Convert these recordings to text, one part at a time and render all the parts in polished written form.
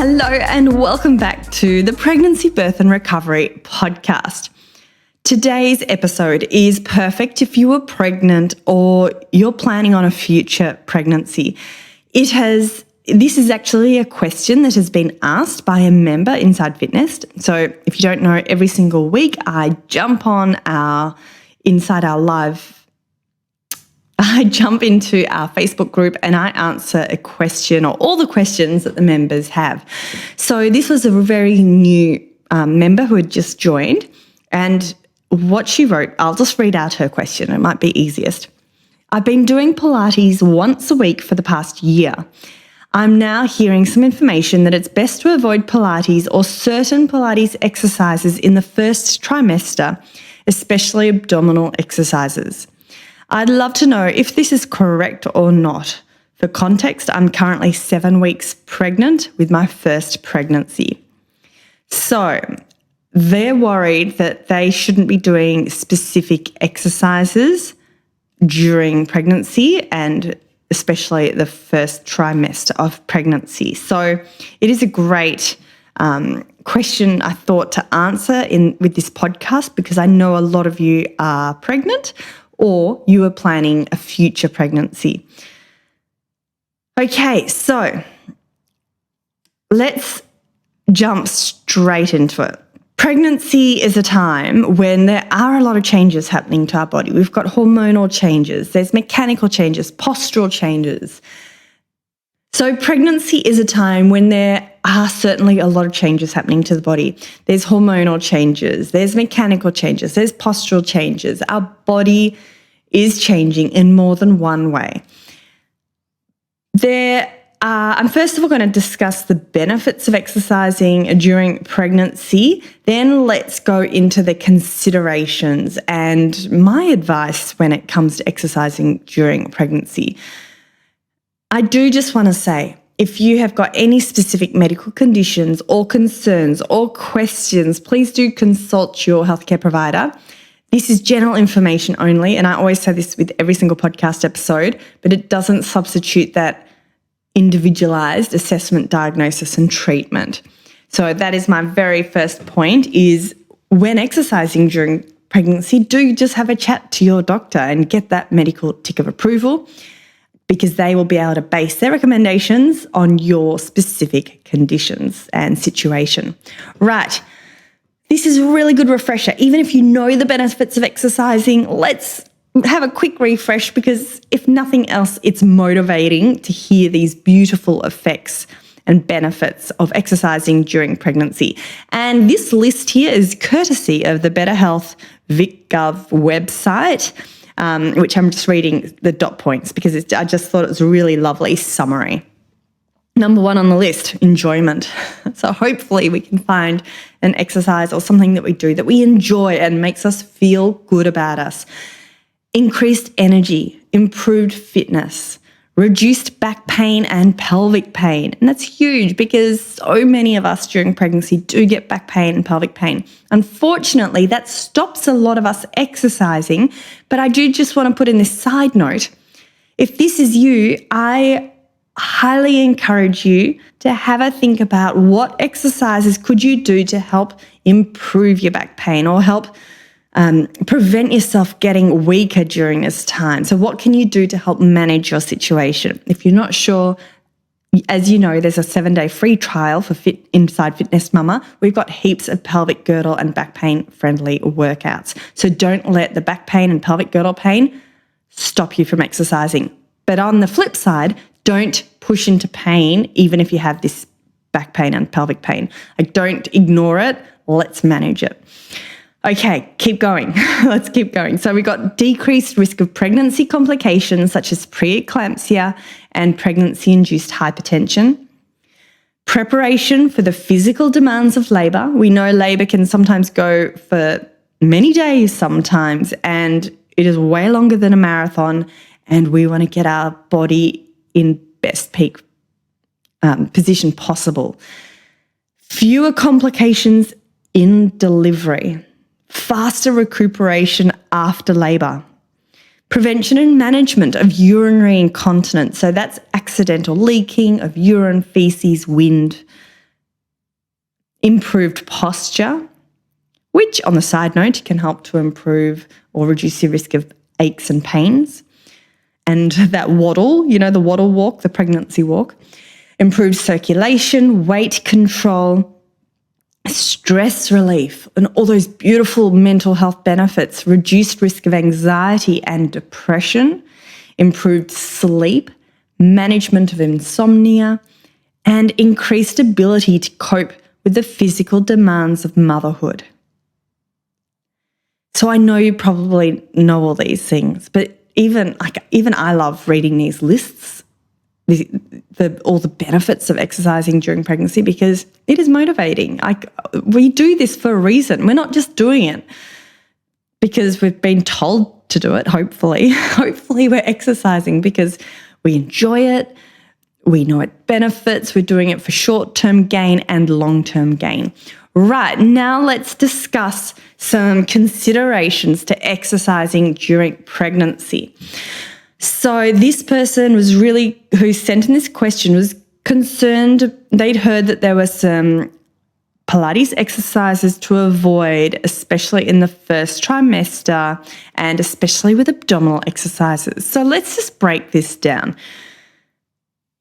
Hello and welcome back to the Pregnancy, Birth and Recovery podcast. Today's episode is perfect if you are pregnant or you're planning on a future pregnancy. This is actually a question that has been asked by a member inside Fitness. So if you don't know, every single week I jump into our Facebook group and I answer a question or all the questions that the members have. So this was a very new member who had just joined, and what she wrote, I'll just read out her question. It might be easiest. I've been doing Pilates once a week for the past year. I'm now hearing some information that it's best to avoid Pilates or certain Pilates exercises in the first trimester, especially abdominal exercises. I'd love to know if this is correct or not. For context, I'm currently 7 weeks pregnant with my first pregnancy. So they're worried that they shouldn't be doing specific exercises during pregnancy and especially the first trimester of pregnancy. So it is a great question I thought to answer with this podcast, because I know a lot of you are pregnant or you are planning a future pregnancy. Okay, so let's jump straight into it. Pregnancy is a time when there are a lot of changes happening to our body. We've got hormonal changes, there's mechanical changes, postural changes. So pregnancy is a time when there are certainly a lot of changes happening to the body. There's hormonal changes, there's mechanical changes, there's postural changes. Our body is changing in more than one way. I'm first of all going to discuss the benefits of exercising during pregnancy. Then let's go into the considerations and my advice when it comes to exercising during pregnancy. I do just want to say, if you have got any specific medical conditions or concerns or questions, please do consult your healthcare provider. This is general information only, and I always say this with every single podcast episode, but it doesn't substitute that individualized assessment, diagnosis, and treatment. So that is my very first point, is when exercising during pregnancy, do just have a chat to your doctor and get that medical tick of approval, because they will be able to base their recommendations on your specific conditions and situation. Right. This is a really good refresher. Even if you know the benefits of exercising, let's have a quick refresh, because if nothing else, it's motivating to hear these beautiful effects and benefits of exercising during pregnancy. And this list here is courtesy of the Better Health VicGov website, which I'm just reading the dot points because I just thought it was a really lovely summary. Number 1 on the list, enjoyment. So hopefully we can find an exercise or something that we do that we enjoy and makes us feel good about us. Increased energy, improved fitness, reduced back pain and pelvic pain. And that's huge, because so many of us during pregnancy do get back pain and pelvic pain. Unfortunately, that stops a lot of us exercising. But I do just want to put in this side note. If this is you, I highly encourage you to have a think about what exercises could you do to help improve your back pain or help prevent yourself getting weaker during this time. So what can you do to help manage your situation? If you're not sure, as you know, there's a 7-day free trial for Inside Fitness Mama. We've got heaps of pelvic girdle and back pain friendly workouts. So don't let the back pain and pelvic girdle pain stop you from exercising. But on the flip side, don't push into pain even if you have this back pain and pelvic pain. Like, don't ignore it. Let's manage it. Okay, keep going. Let's keep going. So we got decreased risk of pregnancy complications such as preeclampsia and pregnancy-induced hypertension. Preparation for the physical demands of labour. We know labour can sometimes go for many days sometimes, and it is way longer than a marathon, and we want to get our body in best peak position possible. Fewer complications in delivery. Faster recuperation after labour. Prevention and management of urinary incontinence. So that's accidental leaking of urine, feces, wind, improved posture, which on the side note can help to improve or reduce your risk of aches and pains. And that waddle, the waddle walk, the pregnancy walk, improves circulation, weight control, stress relief, and all those beautiful mental health benefits, reduced risk of anxiety and depression, improved sleep, management of insomnia, and increased ability to cope with the physical demands of motherhood. So I know you probably know all these things, but even I love reading these lists, all the benefits of exercising during pregnancy, because it is motivating. We do this for a reason. We're not just doing it because we've been told to do it, hopefully. Hopefully we're exercising because we enjoy it, we know it benefits, we're doing it for short-term gain and long-term gain. Right, now let's discuss some considerations to exercising during pregnancy. So this person who sent in this question was concerned. They'd heard that there were some Pilates exercises to avoid, especially in the first trimester and especially with abdominal exercises. So let's just break this down.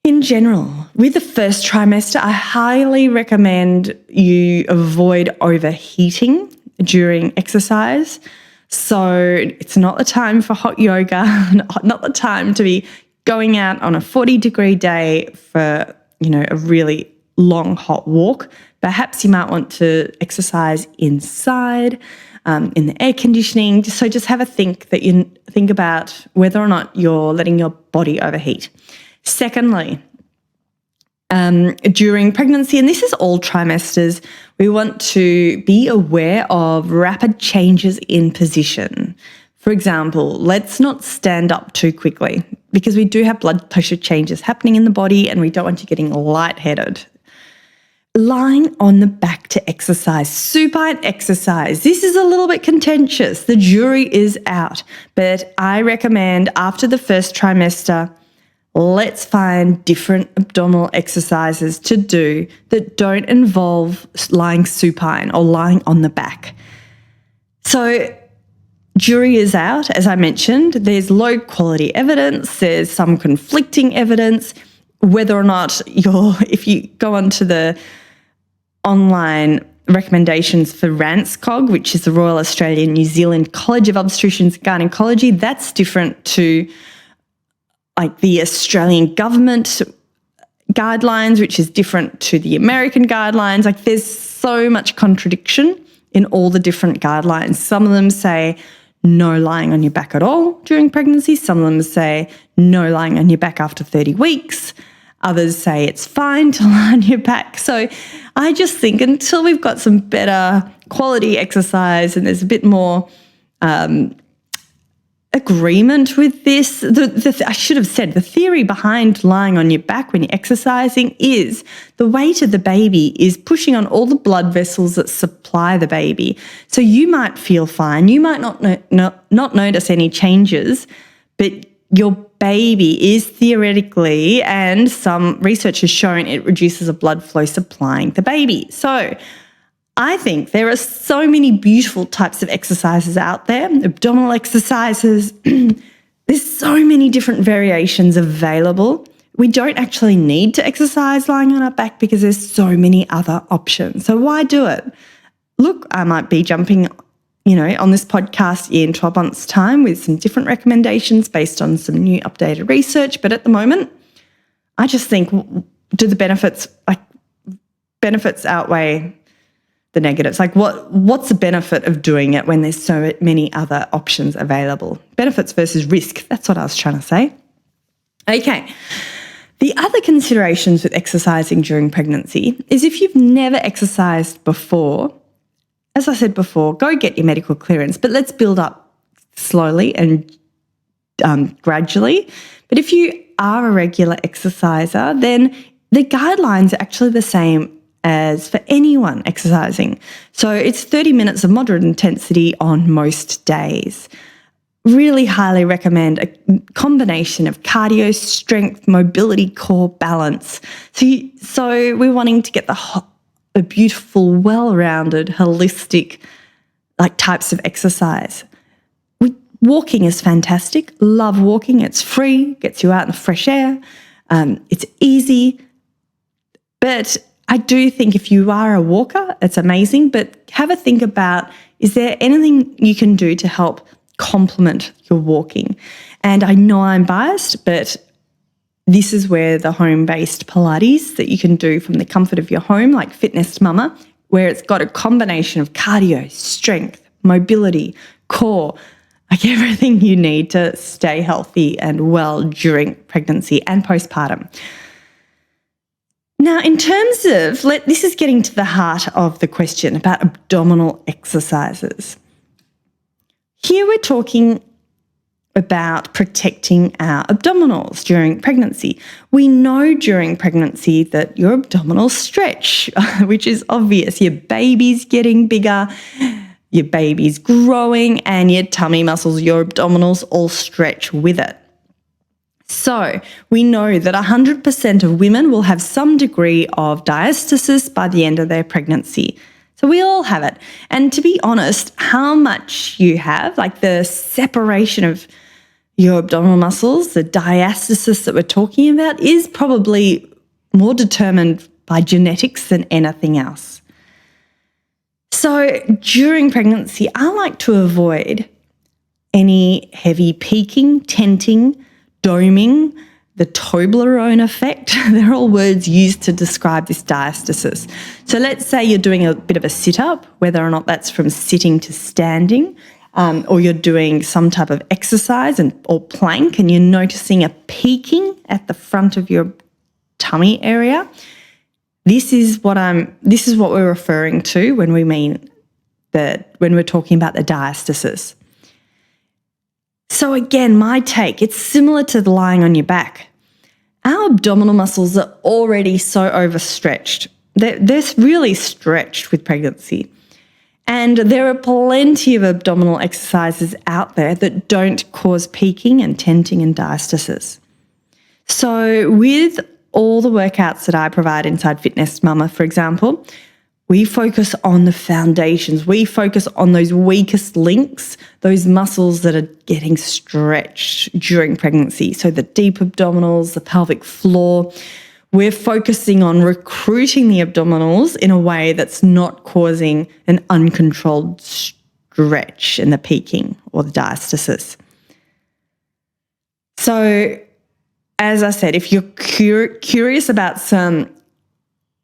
In general, with the first trimester, I highly recommend you avoid overheating during exercise. So it's not the time for hot yoga, not the time to be going out on a 40-degree day for, a really long hot walk. Perhaps you might want to exercise inside, in the air conditioning. So just have a think about whether or not you're letting your body overheat. Secondly, during pregnancy, and this is all trimesters, we want to be aware of rapid changes in position. For example, let's not stand up too quickly because we do have blood pressure changes happening in the body and we don't want you getting lightheaded. Lying on the back to exercise, supine exercise. This is a little bit contentious. The jury is out, but I recommend after the first trimester, let's find different abdominal exercises to do that don't involve lying supine or lying on the back. So jury is out, as I mentioned. There's low quality evidence. There's some conflicting evidence. Whether or not if you go onto the online recommendations for RANSCOG, which is the Royal Australian New Zealand College of Obstetricians and Gynecology, that's different to the Australian government guidelines, which is different to the American guidelines. There's so much contradiction in all the different guidelines. Some of them say no lying on your back at all during pregnancy. Some of them say no lying on your back after 30 weeks. Others say it's fine to lie on your back. So I just think until we've got some better quality exercise and there's a bit more agreement with this. I should have said the theory behind lying on your back when you're exercising is the weight of the baby is pushing on all the blood vessels that supply the baby. So you might feel fine. You might not notice any changes, but your baby is theoretically, and some research has shown it reduces the blood flow supplying the baby. So I think there are so many beautiful types of exercises out there, abdominal exercises. There's so many different variations available. We don't actually need to exercise lying on our back because there's so many other options. So why do it? Look, I might be jumping, on this podcast in 12 months' time with some different recommendations based on some new updated research. But at the moment, I just think, do the benefits outweigh the negatives? What's the benefit of doing it when there's so many other options available? Benefits versus risk. That's what I was trying to say. Okay. The other considerations with exercising during pregnancy is if you've never exercised before, as I said before, go get your medical clearance, but let's build up slowly and gradually. But if you are a regular exerciser, then the guidelines are actually the same as for anyone exercising. So it's 30 minutes of moderate intensity on most days. Really highly recommend a combination of cardio, strength, mobility, core, balance. So we're wanting to get the a beautiful, well-rounded, holistic types of exercise. Walking is fantastic. Love walking. It's free, gets you out in the fresh air. It's easy. But I do think if you are a walker, it's amazing. But have a think about, is there anything you can do to help complement your walking? And I know I'm biased, but this is where the home-based Pilates that you can do from the comfort of your home, like Fitness Mama, where it's got a combination of cardio, strength, mobility, core, everything you need to stay healthy and well during pregnancy and postpartum. Now, in terms of, this is getting to the heart of the question about abdominal exercises. Here we're talking about protecting our abdominals during pregnancy. We know during pregnancy that your abdominals stretch, which is obvious. Your baby's getting bigger, your baby's growing, and your tummy muscles, your abdominals all stretch with it. So we know that 100% of women will have some degree of diastasis by the end of their pregnancy. So we all have it. And to be honest, how much you have, the separation of your abdominal muscles, the diastasis that we're talking about, is probably more determined by genetics than anything else. So during pregnancy, I like to avoid any heavy peaking, tenting, doming, the Toblerone effect. They're all words used to describe this diastasis. So let's say you're doing a bit of a sit-up, whether or not that's from sitting to standing, or you're doing some type of exercise or plank, and you're noticing a peaking at the front of your tummy area. This is what we're referring to when when we're talking about the diastasis. So again, my take, it's similar to lying on your back. Our abdominal muscles are already so overstretched. They're really stretched with pregnancy. And there are plenty of abdominal exercises out there that don't cause peaking and tenting and diastasis. So with all the workouts that I provide inside Fitness Mama, for example, we focus on the foundations. We focus on those weakest links, those muscles that are getting stretched during pregnancy. So the deep abdominals, the pelvic floor. We're focusing on recruiting the abdominals in a way that's not causing an uncontrolled stretch in the peaking or the diastasis. So, as I said, if you're curious about some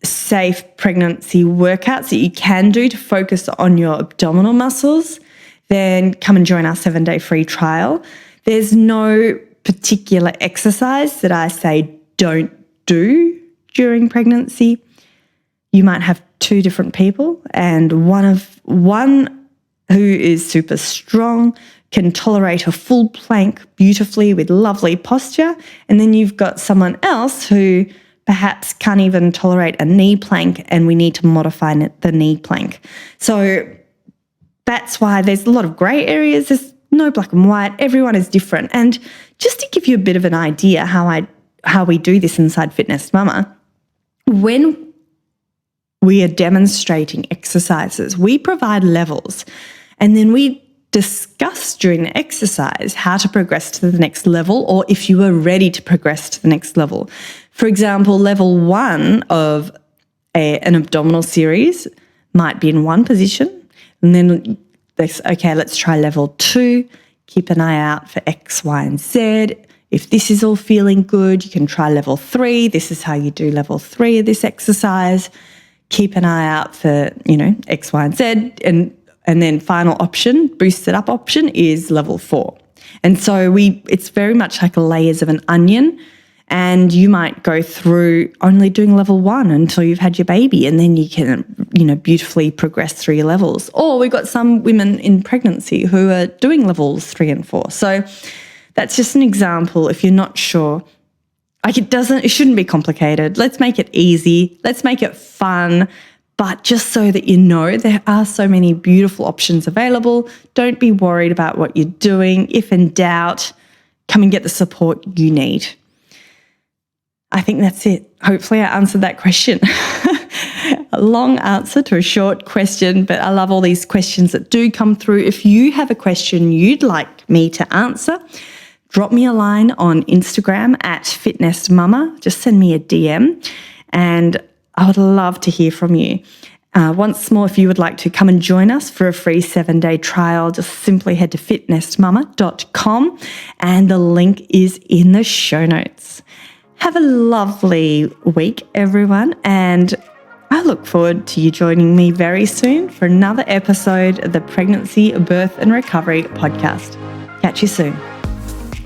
safe pregnancy workouts that you can do to focus on your abdominal muscles, then come and join our 7-day free trial. There's no particular exercise that I say don't do during pregnancy. You might have 2 different people, and one who is super strong can tolerate a full plank beautifully with lovely posture, and then you've got someone else who perhaps can't even tolerate a knee plank, and we need to modify the knee plank. So that's why there's a lot of grey areas. There's no black and white. Everyone is different. And just to give you a bit of an idea how we do this inside Fitness Mama, when we are demonstrating exercises, we provide levels, and then we discuss during the exercise how to progress to the next level, or if you are ready to progress to the next level. For example, level 1 of an abdominal series might be in one position, and then let's try level 2. Keep an eye out for X, Y, and Z. If this is all feeling good, you can try level 3. This is how you do level 3 of this exercise. Keep an eye out for, X, Y, and Z. And then final option, boosted up option, is level 4. And so it's very much like layers of an onion, and you might go through only doing level 1 until you've had your baby, and then you can, beautifully progress through your levels. Or we've got some women in pregnancy who are doing levels 3 and 4. So that's just an example. If you're not sure, it shouldn't be complicated. Let's make it easy. Let's make it fun. But just so that you know, there are so many beautiful options available. Don't be worried about what you're doing. If in doubt, come and get the support you need. I think that's it. Hopefully I answered that question. A long answer to a short question, but I love all these questions that do come through. If you have a question you'd like me to answer, drop me a line on Instagram at fitnessmama. Just send me a DM and I would love to hear from you. Once more, if you would like to come and join us for a free 7-day trial, just simply head to fitnessmama.com and the link is in the show notes. Have a lovely week, everyone, and I look forward to you joining me very soon for another episode of the Pregnancy, Birth and Recovery podcast. Catch you soon.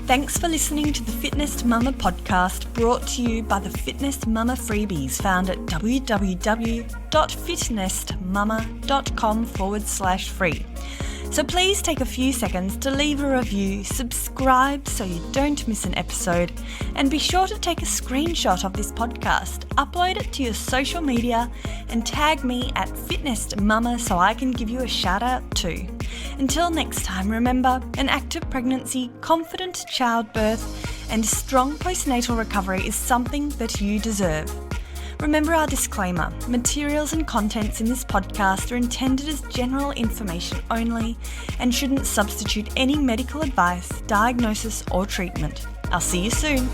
Thanks for listening to the Fitness Mama podcast, brought to you by the Fitness Mama freebies found at www.fitnessmama.com/free. So please take a few seconds to leave a review, subscribe so you don't miss an episode, and be sure to take a screenshot of this podcast, upload it to your social media, and tag me at Fitness Mama so I can give you a shout out too. Until next time, remember, an active pregnancy, confident childbirth, and strong postnatal recovery is something that you deserve. Remember our disclaimer, materials and contents in this podcast are intended as general information only and shouldn't substitute any medical advice, diagnosis or treatment. I'll see you soon.